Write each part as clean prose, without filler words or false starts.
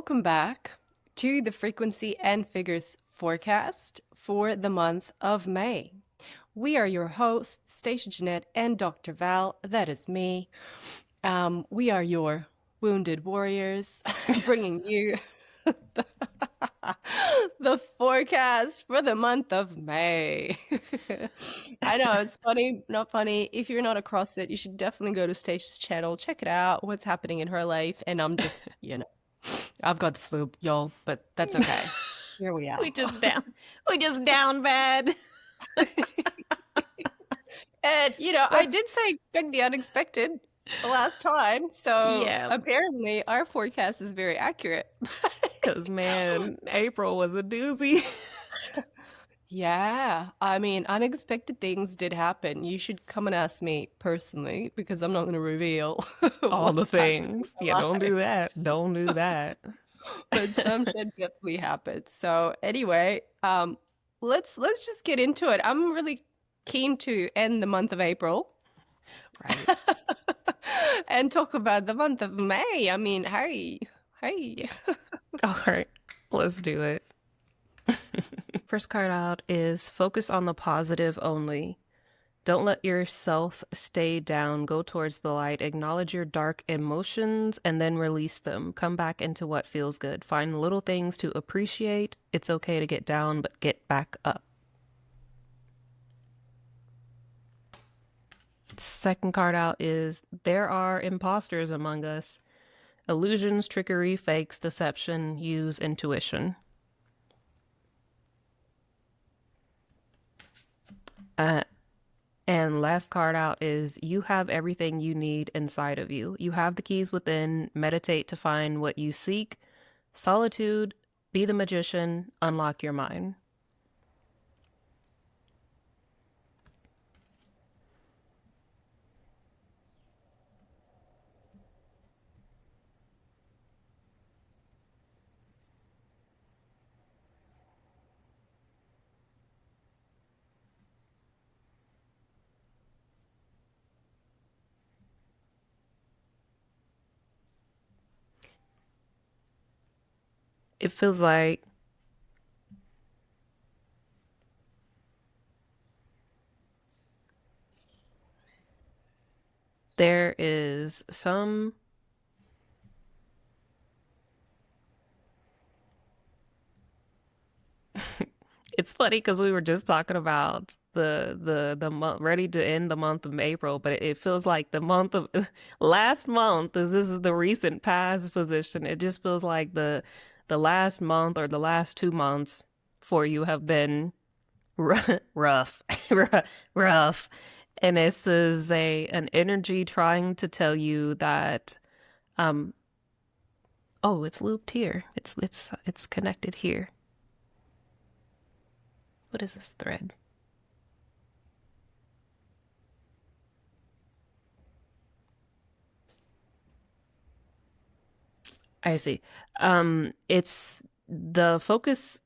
welcome back to the Frequency and Figures forecast for the month of May. We are your hosts, Stashia Jeanette and Dr. Val. That is me. We are your wounded warriors, bringing you the, the forecast for the month of May. I know it's funny, not funny. If you're not across it, you should definitely go to Stacia's channel, check it out, what's happening in her life. And I'm just, I've got the flu, y'all, but that's okay. Here we are. We just down bad. And, I did say expect the unexpected last time. So Yeah. apparently our forecast is very accurate. Because, man, April was a doozy. Yeah. I mean, unexpected things did happen. You should come and ask me personally because I'm not going to reveal All the what's happening in things. my Yeah, don't do life. that. Don't do that. But some shit definitely happened. So anyway, let's just get into it. I'm really keen to end the month of April Right. and talk about the month of May. I mean, hey. All right. Let's do it. First card out is focus on the positive only. Don't let yourself stay down. Go towards the light. Acknowledge your dark emotions and then release them. Come back into what feels good. Find little things to appreciate. It's okay to get down, but get back up. Second card out is there are imposters among us. Illusions, trickery, fakes, deception. Use intuition. And last card out is you have everything you need inside of you. You have the keys within. Meditate to find what you seek. Solitude, be the magician, unlock your mind. It feels like there is some it's funny because we were just talking about the month ready to end the month of April, but it feels like the month of last month this is the recent past position. It just feels like the last month or the last 2 months for you have been rough, rough, and this is an energy trying to tell you that oh, it's looped here. It's connected here. What is this thread? I see. It's the focus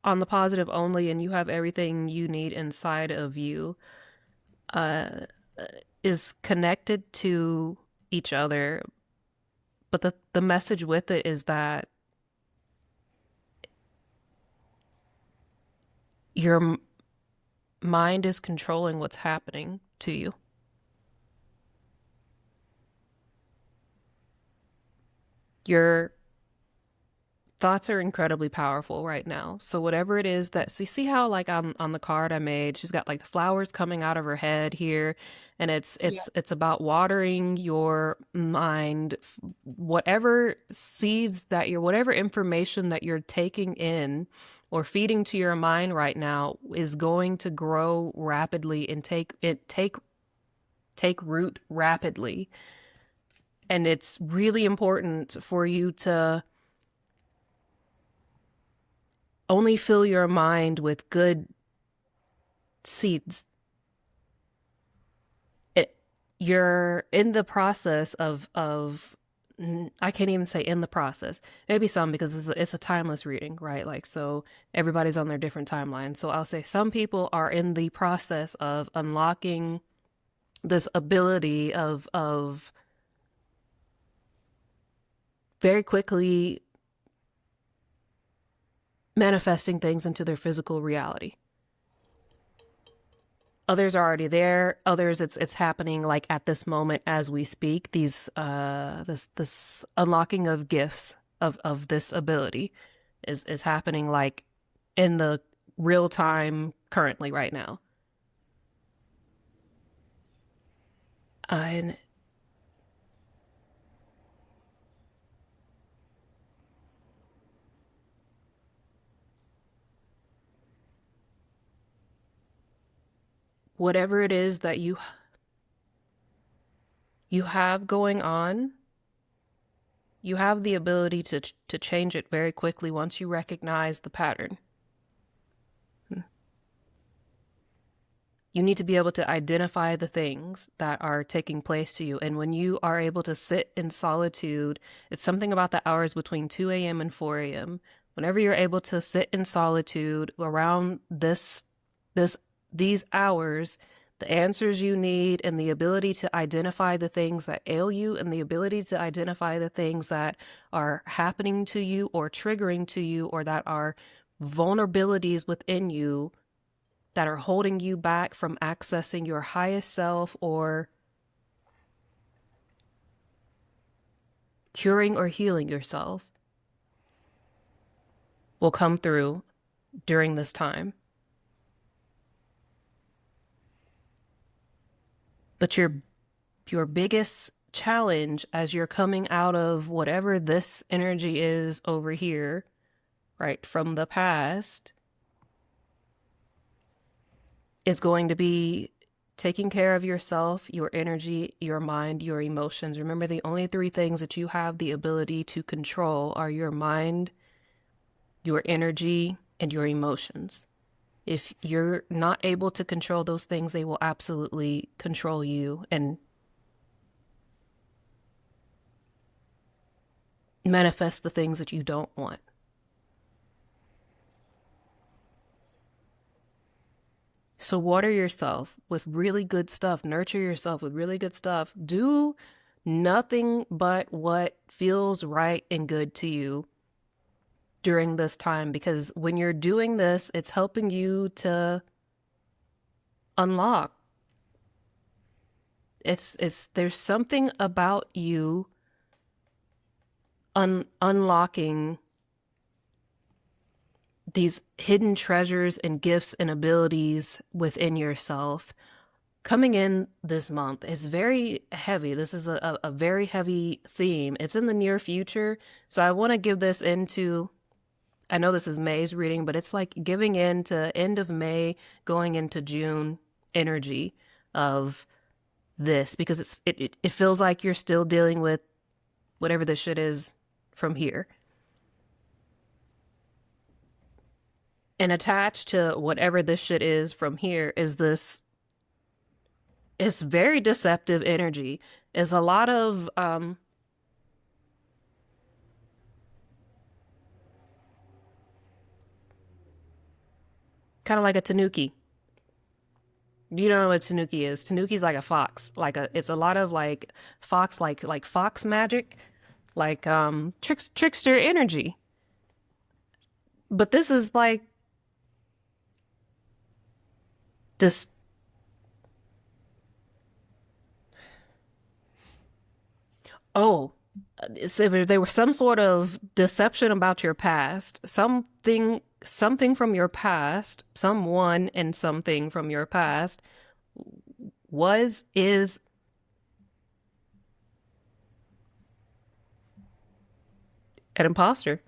on the positive only, and you have everything you need inside of you, uh, is connected to each other. But the message with it is that your mind is controlling what's happening to you. Your thoughts are incredibly powerful right now. So whatever it is so you see how like on the card I made, she's got like the flowers coming out of her head here, and it's about watering your mind. Whatever seeds that whatever information that you're taking in or feeding to your mind right now is going to grow rapidly and take root rapidly. And it's really important for you to only fill your mind with good seeds. You're in the process of I can't even say in the process. Maybe some, because it's a timeless reading, right? Like, so everybody's on their different timeline. So I'll say some people are in the process of unlocking this ability of very quickly manifesting things into their physical reality. Others are already there. Others, it's happening like at this moment as we speak. This unlocking of gifts of this ability is happening like in the real time currently right now. And whatever it is that you have going on, you have the ability to change it very quickly once you recognize the pattern. You need to be able to identify the things that are taking place to you. And when you are able to sit in solitude, it's something about the hours between 2 a.m. and 4 a.m. Whenever you're able to sit in solitude around these hours, the answers you need and the ability to identify the things that ail you and the ability to identify the things that are happening to you or triggering to you or that are vulnerabilities within you that are holding you back from accessing your highest self or curing or healing yourself will come through during this time. But your biggest challenge as you're coming out of whatever this energy is over here, right, from the past, is going to be taking care of yourself, your energy, your mind, your emotions. Remember, the only three things that you have the ability to control are your mind, your energy, and your emotions. If you're not able to control those things, they will absolutely control you and manifest the things that you don't want. So water yourself with really good stuff. Nurture yourself with really good stuff. Do nothing but what feels right and good to you during this time, because when you're doing this, it's helping you to unlock. There's something about you unlocking these hidden treasures and gifts and abilities within yourself. Coming in this month is very heavy. This is a very heavy theme. It's in the near future. So I want to give this into, I know this is May's reading, but it's like giving in to end of May, going into June energy of this, because it feels like you're still dealing with whatever this shit is from here. And attached to whatever this shit is from here is this, it's very deceptive energy. Is a lot of kind of like a tanuki. You don't know what tanuki is. Tanuki's like a fox. It's a lot of like fox, like fox magic, like trickster energy. But this is like just, oh, so there was some sort of deception about your past, something from your past, someone and something from your past is an imposter.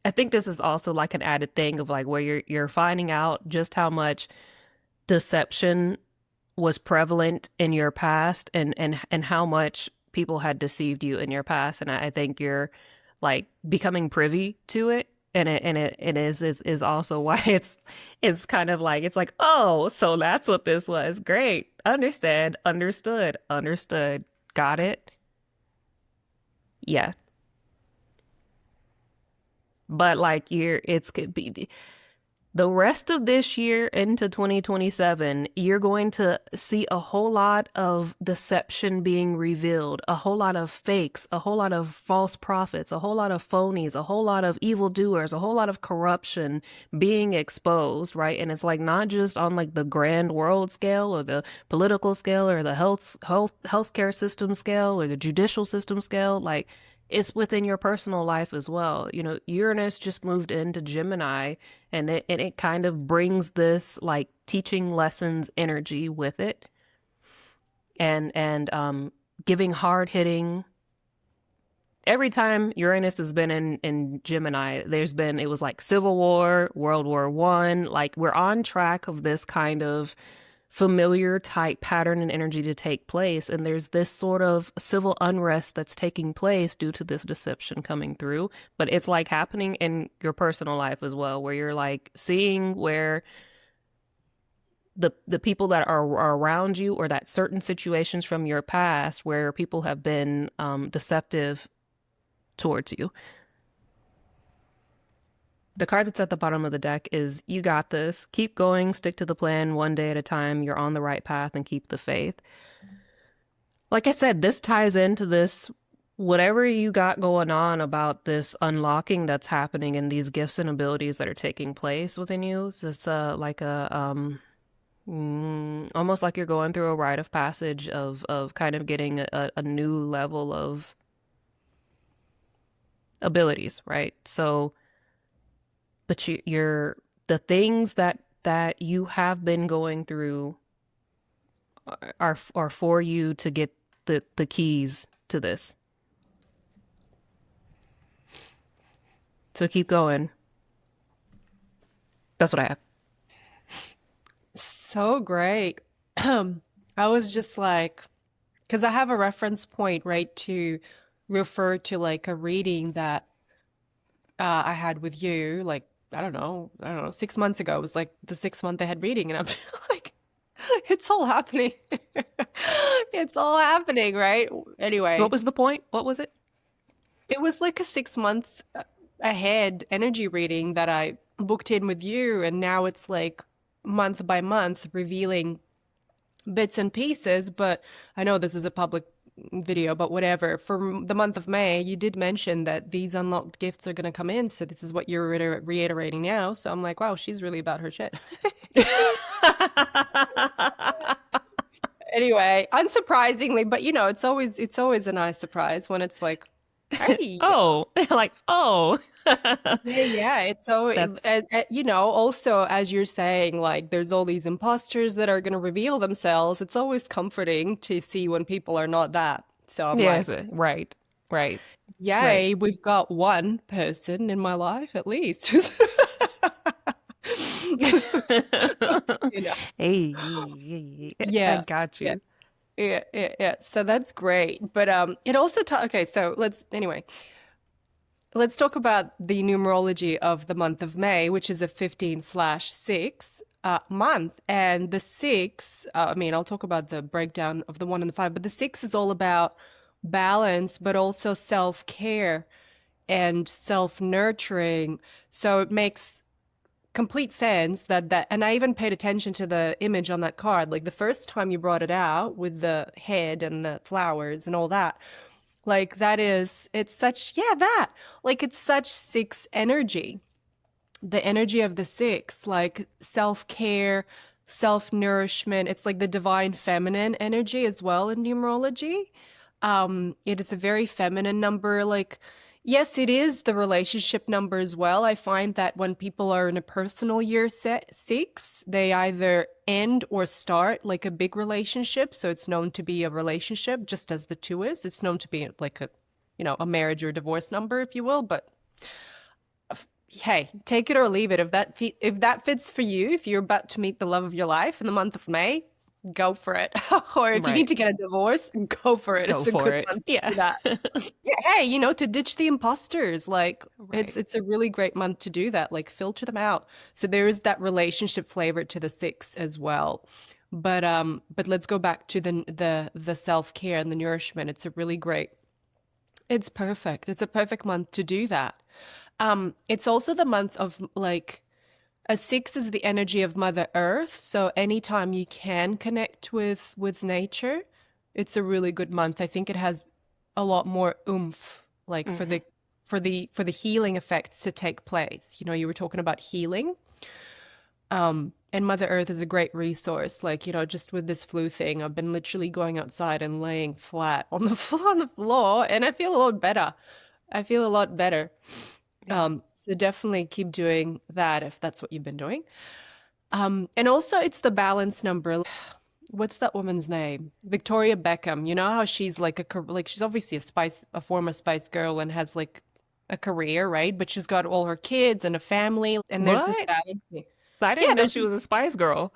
I think this is also like an added thing of like where you're finding out just how much deception was prevalent in your past and how much people had deceived you in your past. And I think you're like becoming privy to it. And it is also why it's kind of like, it's like, oh, so that's what this was. Great. Understood. Got it. Yeah. But like it's could be, The rest of this year into 2027, you're going to see a whole lot of deception being revealed, a whole lot of fakes, a whole lot of false prophets, a whole lot of phonies, a whole lot of evildoers, a whole lot of corruption being exposed, right? And it's like not just on like the grand world scale or the political scale or the healthcare system scale or the judicial system scale, like it's within your personal life as well. You know, Uranus just moved into Gemini, and it kind of brings this like teaching lessons energy with it, and giving hard hitting. Every time Uranus has been in Gemini, it was like Civil War, World War I. Like we're on track of this kind of familiar type pattern and energy to take place. And there's this sort of civil unrest that's taking place due to this deception coming through. But it's like happening in your personal life as well, where you're like seeing where the people that are around you, or that certain situations from your past where people have been deceptive towards you. The card that's at the bottom of the deck is you got this. Keep going, stick to the plan, one day at a time. You're on the right path, and keep the faith. Like I said, this ties into this, whatever you got going on about this unlocking that's happening and these gifts and abilities that are taking place within you. It's like almost like you're going through a rite of passage of kind of getting a new level of abilities, right? So, but you're the things that you have been going through are for you to get the keys to this. So keep going. That's what I have. So great. I was just like, because I have a reference point, right, to refer to like a reading that I had with you, like, I don't know, 6 months ago. It was like the 6 month ahead reading, and I'm like, it's all happening. It's all happening, right? Anyway, What was the point? What was it? it was like a 6 month ahead energy reading that I booked in with you, and now it's like month by month revealing bits and pieces. But I know this is a public video, but whatever. For the month of May, you did mention that these unlocked gifts are going to come in. So this is what you're reiterating now. So I'm like, wow, she's really about her shit. Anyway, unsurprisingly, but you know, it's always a nice surprise when it's like, hey, Oh, like, oh. yeah, it's so, That's, you know, also as you're saying, like there's all these imposters that are going to reveal themselves. It's always comforting to see when people are not that. So I'm like, yes, right, right, right. yay, we've got one person in my life at least. You know, Hey, I yeah, got yeah, you. yeah. So that's great. But it also okay, so let's talk about the numerology of the month of May, which is a 15/6 month. And the six, I mean, I'll talk about the breakdown of the 1 and the 5, but the six is all about balance, but also self-care and self-nurturing. So it makes complete sense that, and I even paid attention to the image on that card. Like the first time you brought it out with the head and the flowers and all that, like that is, it's such, yeah, that, like it's such six energy, the energy of the six, like self-care, self-nourishment. It's like the divine feminine energy as well in numerology. It is a very feminine number. Like, yes, it is the relationship number as well. I find that when people are in a personal year six, they either end or start like a big relationship. So it's known to be a relationship, just as the two is. It's known to be like a, you know, a marriage or divorce number, if you will. But hey, take it or leave it. If that fits for you, if you're about to meet the love of your life in the month of May, go for it. Or if you need Right. to get a divorce, go for it. Go It's a for good it. month to Yeah. do that. Yeah, hey, you know, to ditch the imposters. Like Right. it's a really great month to do that. Like filter them out. So there is that relationship flavor to the six as well. But let's go back to the self-care and the nourishment. It's a really great. It's perfect. It's a perfect month to do that. It's also the month of like A six is the energy of Mother Earth. So anytime you can connect with nature, it's a really good month. I think it has a lot more oomph, like for Hmm. the healing effects to take place. You know, you were talking about healing. And Mother Earth is a great resource. Like, you know, just with this flu thing, I've been literally going outside and laying flat on the floor, and I feel a lot better. I feel a lot better. Yeah. So definitely keep doing that if that's what you've been doing. And also it's the balance number. What's that woman's name? Victoria Beckham. You know how she's like like she's obviously a former Spice Girl and has like a career, right? But she's got all her kids and a family, and there's this What? balance. I Yeah, didn't know there's she this was a Spice Girl.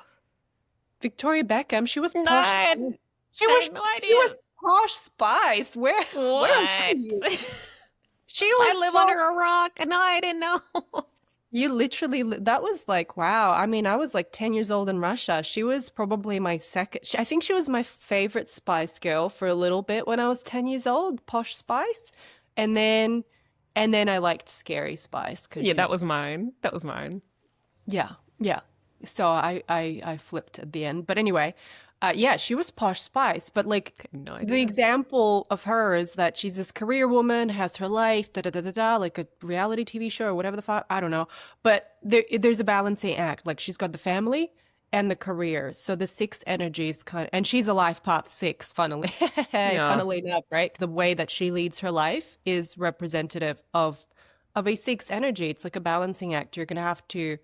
Victoria Beckham. She was No, posh. I had no She idea. was posh Spice. Where are What? you? She I was live under posh. a rock, and I didn't know. You literally, that was like, wow. I mean, I was like 10 years old in Russia. She was probably my second, I think she was my favorite Spice Girl for a little bit when I was 10 years old, Posh Spice. And then, and then I liked Scary Spice because, Yeah, you that know, was mine. That was mine. yeah, yeah. So I flipped at the end. But anyway, yeah, she was Posh Spice. But like I had no the idea. example of her is that she's this career woman, has her life, da da da da da, like a reality TV show or whatever the fuck. I don't know. But there's a balancing act. Like she's got the family and the career. So the six energies and she's a life path six, funnily, Yeah. funnily enough, right? The way that she leads her life is representative of a six energy. It's like a balancing act. You're gonna have to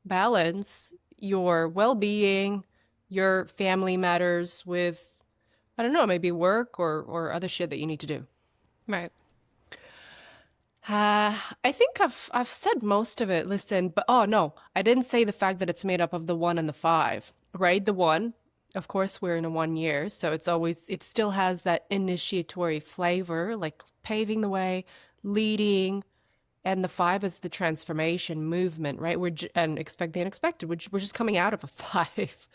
balance your well-being, your family matters with, I don't know, maybe work or other shit that you need to do. Right. I think I've said most of it. Listen, but oh no, I didn't say the fact that it's made up of the one and the five, right? The one, of course, we're in a 1 year, so it still has that initiatory flavor, like paving the way, leading, and the five is the transformation movement, right? And expect the unexpected, which we're just coming out of a five.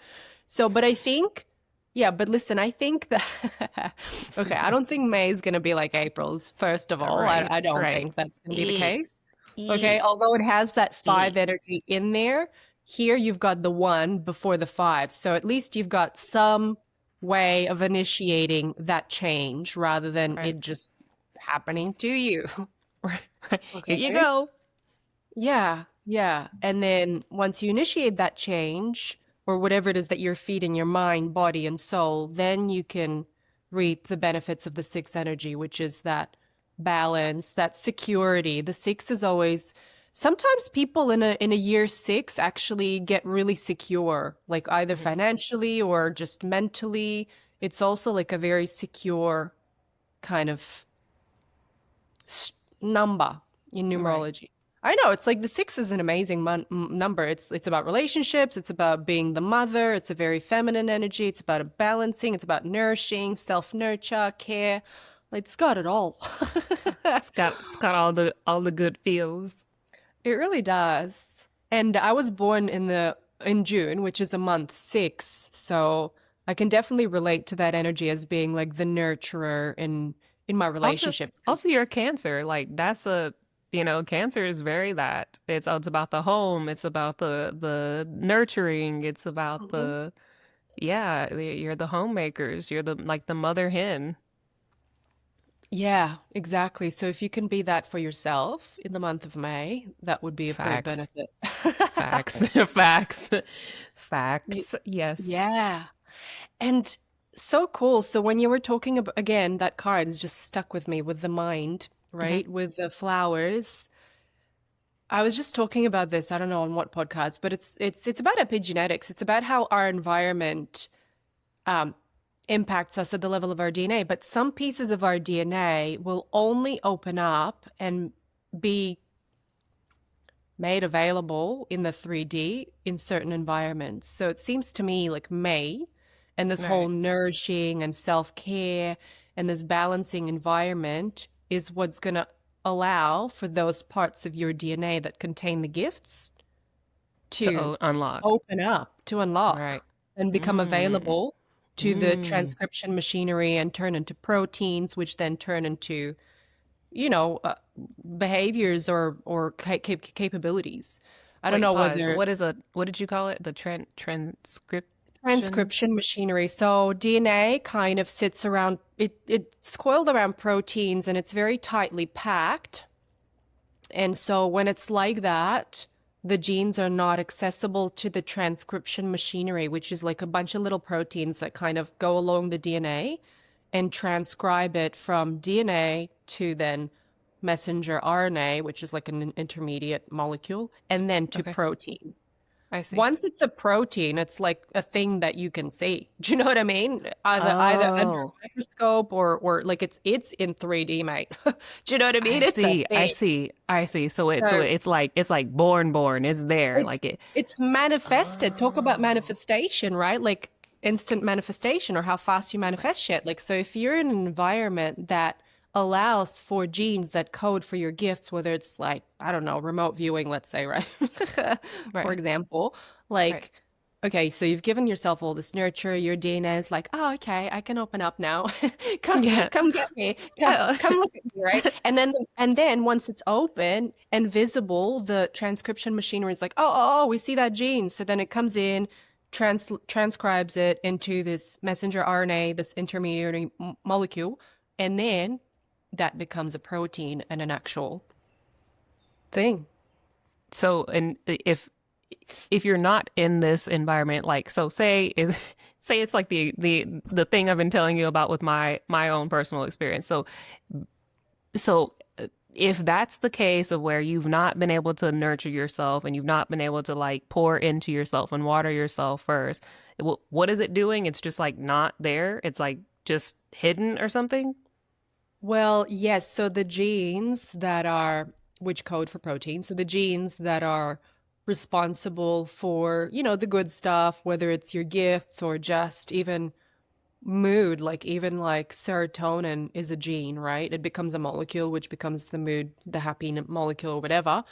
So, but I think, yeah, but listen, I think that, okay, I don't think May is going to be like April's, first of all. Right. I don't Right. think that's going to be the E. case. Okay, E. although it has that E. five energy in there, here you've got the one before the five. So at least you've got some way of initiating that change rather than Right. it just happening to you. Right. Right. Here you Okay. go. Yeah, yeah. And then once you initiate that change, or whatever it is that you're feeding your mind, body, and soul, then you can reap the benefits of the six energy, which is that balance, that security. The six is always sometimes people in a year six actually get really secure, like either Mhm. financially or just mentally. It's also like a very secure kind of number in Right. numerology. I know it's like the six is an amazing number. It's about relationships. It's about being the mother. It's a very feminine energy. It's about a balancing. It's about nourishing, self nurture, care. Like, it's got it all. It's got all the good feels. It really does. And I was born in June, which is a month six, so I can definitely relate to that energy as being like the nurturer in my Also, relationships. also you're a Cancer. Like that's Cancer is very that. It's about the home. It's about the nurturing. It's about Mhm. the yeah. You're the homemakers. You're the mother hen. Yeah, exactly. So if you can be that for yourself in the month of May, that would be of great Facts. benefit. Facts. Facts. Y- Facts. Yes. Yeah. And so cool. So when you were talking about, again, that card is just stuck with me with the mind, Hmm. right? With the flowers. I was just talking about this, I don't know on what podcast, but it's about epigenetics. It's about how our environment um, impacts us at the level of our DNA. But some pieces of our DNA will only open up and be made available in the 3D in certain environments. So it seems to me like May and this whole Right. nourishing and self-care and this balancing environment is what's going to allow for those parts of your DNA that contain the gifts To to unlock. open up, to unlock, Right. and become Mm. available to the Mm. transcription machinery and turn into proteins, which then turn into, you know, behaviors or capabilities. I don't Wait, know pause. whether What did you call it? The transcription? transcription machinery. So DNA kind of sits around it's coiled around proteins and it's very tightly packed. And so when it's like that, the genes are not accessible to the transcription machinery, which is like a bunch of little proteins that kind of go along the DNA and transcribe it from DNA to then messenger RNA, which is like an intermediate molecule, and then to Okay, protein. I see. Once it's a protein, it's like a thing that you can see. Do you know what I mean? Either under a Oh, microscope or like it's in 3D, mate. Do you know what I mean? I It's a see. I thing. see. I see. So So it's like born. It's there. it's Like it. it's manifested. Talk about Oh. manifestation, right? Like instant manifestation or how fast you manifest shit. Like so if you're in an environment that allows for genes that code for your gifts, whether it's like, I don't know, remote viewing, let's say, right? For Right. example, Right. like okay, so you've given yourself all this nurture, your DNA is like, oh, okay, I can open up now. Come, Yeah. come get me. Oh. Come look at me, right? And then once it's open and visible, the transcription machinery is like, oh, we see that gene. So then it comes in, transcribes it into this messenger RNA, this intermediary molecule, and then that becomes a protein and an actual thing. So, and if you're not in this environment, like so, say it's like the thing I've been telling you about with my own personal experience. So if that's the case of where you've not been able to nurture yourself and you've not been able to like pour into yourself and water yourself first, what is it doing? It's just like not there. It's like just hidden or something. Well, yes. So the genes that are, which code for protein, so the genes that are responsible for, the good stuff, whether it's your gifts or just even mood, like even like serotonin is a gene, right? It becomes a molecule, which becomes the mood, the happy molecule or whatever.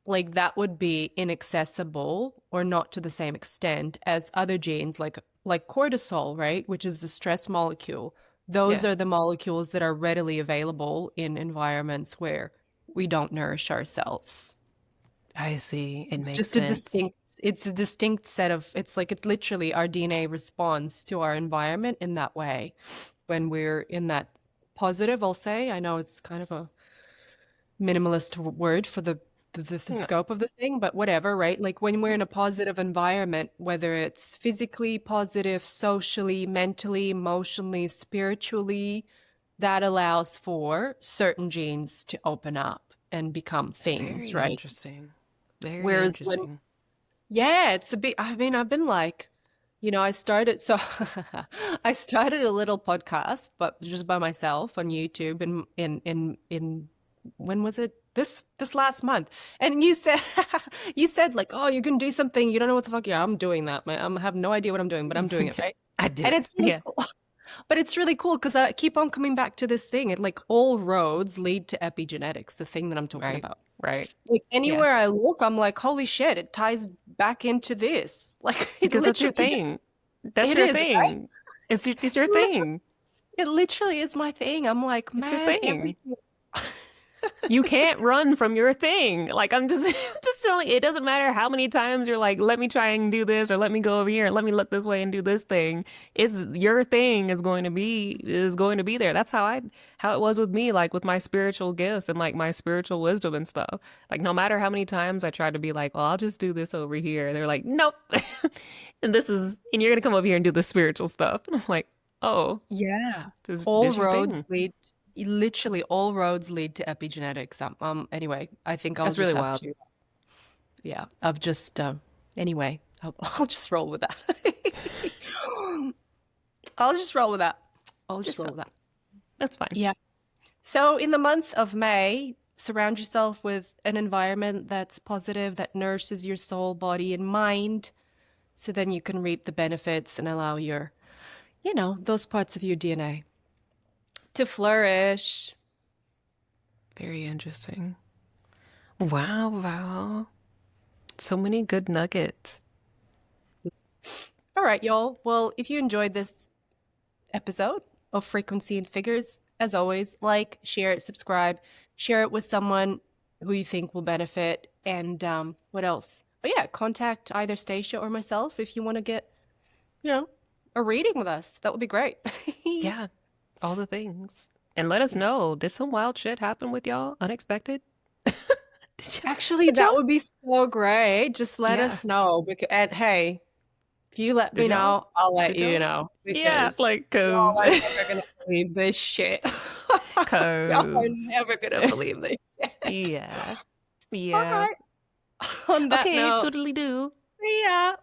Like that would be inaccessible or not to the same extent as other genes like cortisol, right? Which is the stress molecule. Those Yeah, are the molecules that are readily available in environments where we don't nourish ourselves. I see. It It's makes just a sense. distinct, it's a distinct set of, it's like, it's literally our DNA responds to our environment in that way. When we're in that positive, I'll say, I know it's kind of a minimalist word for the Yeah, scope of the thing, but whatever, right? Like when we're in a positive environment, whether it's physically positive, socially, mentally, emotionally, spiritually, that allows for certain genes to open up and become things, very right? interesting. Very Whereas when, interesting. yeah, it's a bit, I mean, I've been like, I started, so I started a little podcast, but just by myself on YouTube in when was it? This last month. And you said you said like, "Oh, you're gonna do something. You don't know what the fuck." Yeah, I'm doing that. I have no idea what I'm doing, but I'm doing it, right? I do And it. it's really Yeah. cool. But it's really cool because I keep on coming back to this thing. It like all roads lead to epigenetics, the thing that I'm talking Right. about. Right. Like Yeah. anywhere I look, I'm like, holy shit, it ties back into this. Like it Because that's your literally thing. That's it your is, right? thing. It's your Literally, thing. it literally is my thing. I'm like, It's your man, thing. everything. You can't run from your thing. Like I'm just just telling it doesn't matter how many times you're like, let me try and do this or let me go over here and let me look this way and do this thing. It's your thing is going to be there. That's how it was with me, like with my spiritual gifts and like my spiritual wisdom and stuff. Like no matter how many times I tried to be like, well, I'll just do this over here. They're like, nope. And you're gonna come over here and do the spiritual stuff. And I'm like, oh, Yeah. All this your roads thing. lead, literally all roads lead to epigenetics. Anyway, I think I'll That's just really have wild. to, yeah, I've just, anyway, I'll just roll with that. I'll just roll with that. I'll just Just roll with that. that's fine. Yeah. So in the month of May, surround yourself with an environment that's positive, that nourishes your soul, body, and mind, so then you can reap the benefits and allow your, those parts of your DNA to flourish. Very interesting. Wow, wow. So many good nuggets. All right, y'all. Well, if you enjoyed this episode of Frequency and Figures, as always, like, share it, subscribe, share it with someone. who you think will benefit. And what else? Oh, yeah, contact either Stacia or myself if you want to get, a reading with us. That would be great. Yeah, all the things. And let us know. Did some wild shit happen with y'all? Unexpected? Actually, Did y'all? that would be so great. Just let Yeah. us know. And hey, if you let me Did y'all? know, I'll let Did you y'all? know Yeah, because like, y'all cause, are never gonna believe this shit. Y'all are cause, never gonna believe this shit. yeah, All yeah. right. On that Okay, note, totally do. see ya.